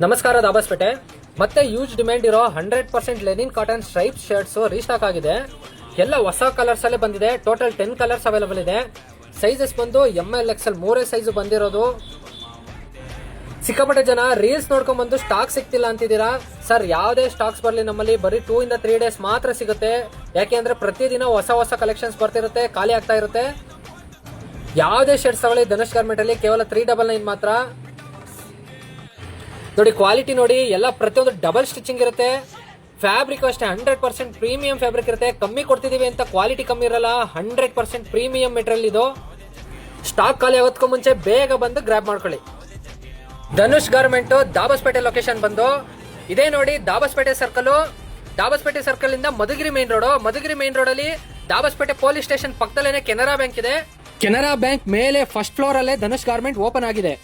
ನಮಸ್ಕಾರ ದಾಬಸ್ಪೇಟೆ. ಮತ್ತೆ use demand ಇರೋ 100% Lenin cotton stripe shirts restock ಆಗಿದೆ. ಎಲ್ಲ ಹೊಸ ಕಲರ್ಸ್ ಅಲ್ಲೇ ಬಂದಿದೆ. ಟೋಟಲ್ 10 ಕಲರ್ಸ್ ಅವೈಲೇಬಲ್ ಇದೆ. ಸೈಜಸ್ ಬಂದು ML XL ಮೂರೇ ಸೈಜ್ ಬಂದಿರೋದು. ಸಿಕ್ಕಾಪಟ್ಟೆ ಜನ ರೀಲ್ಸ್ ನೋಡ್ಕೊಂಡ್ ಬಂದು ಸ್ಟಾಕ್ ಸಿಗ್ತಿಲ್ಲ ಅಂತಿದ್ದೀರಾ. ಸರ್, ಯಾವುದೇ ಸ್ಟಾಕ್ಸ್ ಬರಲಿ ನಮ್ಮಲ್ಲಿ ಬರೀ 2 ಇಂದ 3 ಡೇಸ್ ಮಾತ್ರ ಸಿಗುತ್ತೆ. ಯಾಕೆಂದ್ರೆ ಪ್ರತಿದಿನ ಹೊಸ ಕಲೆಕ್ಷನ್ಸ್ ಬರ್ತಿರುತ್ತೆ, ಖಾಲಿ ಆಗ್ತಾ ಇರುತ್ತೆ. ಯಾವುದೇ ಶರ್ಟ್ಸ್ ತಗೊಳ್ಳಿ ಧನುಷ್ ಗಾರ್ಮೆಂಟ್ ಅಲ್ಲಿ ಕೇವಲ 399 ಮಾತ್ರ. ನೋಡಿ, ಕ್ವಾಲಿಟಿ ನೋಡಿ, ಎಲ್ಲ ಪ್ರತಿಯೊಂದು ಡಬಲ್ ಸ್ಟಿಚಿಂಗ್ ಇರುತ್ತೆ. ಫ್ಯಾಬ್ರಿಕ್ ಅಷ್ಟೇ 100% ಪ್ರೀಮಿಯಂ ಫ್ಯಾಬ್ರಿಕ್ ಇರುತ್ತೆ. ಕಮ್ಮಿ ಕೊಡ್ತಿದೀವಿ ಅಂತ ಕ್ವಾಲಿಟಿ ಕಮ್ಮಿ ಇರಲ್ಲ. 100% ಪ್ರೀಮಿಯಂ ಮೆಟೀರಿಯಲ್ ಇದು. ಸ್ಟಾಕ್ ಖಾಲಿ ಆಗೋದಕ್ಕೂ ಮುಂಚೆ ಬೇಗ ಬಂದು ಗ್ರಾಬ್ ಮಾಡ್ಕೊಳ್ಳಿ. ಧನುಷ್ ಗಾರ್ಮೆಂಟ್ ದಾಬಸ್ಪೇಟೆ ಲೊಕೇಶನ್ ಬಂದು ಇದೇ ನೋಡಿ, ದಾಬಸ್ಪೇಟೆ ಸರ್ಕಲ್ ಇಂದ ಮಧುಗಿರಿ ಮೇನ್ ರೋಡ್ ಅಲ್ಲಿ ದಾಬಸ್ಪೇಟೆ ಪೊಲೀಸ್ ಸ್ಟೇಷನ್ ಪಕ್ಕದಲ್ಲೇನೆ ಕೆನರಾ ಬ್ಯಾಂಕ್ ಇದೆ. ಕೆನರಾ ಬ್ಯಾಂಕ್ ಮೇಲೆ ಫಸ್ಟ್ ಫ್ಲೋರ್ ಅಲ್ಲೇ ಧನುಷ್ ಗಾರ್ಮೆಂಟ್ ಓಪನ್ ಆಗಿದೆ.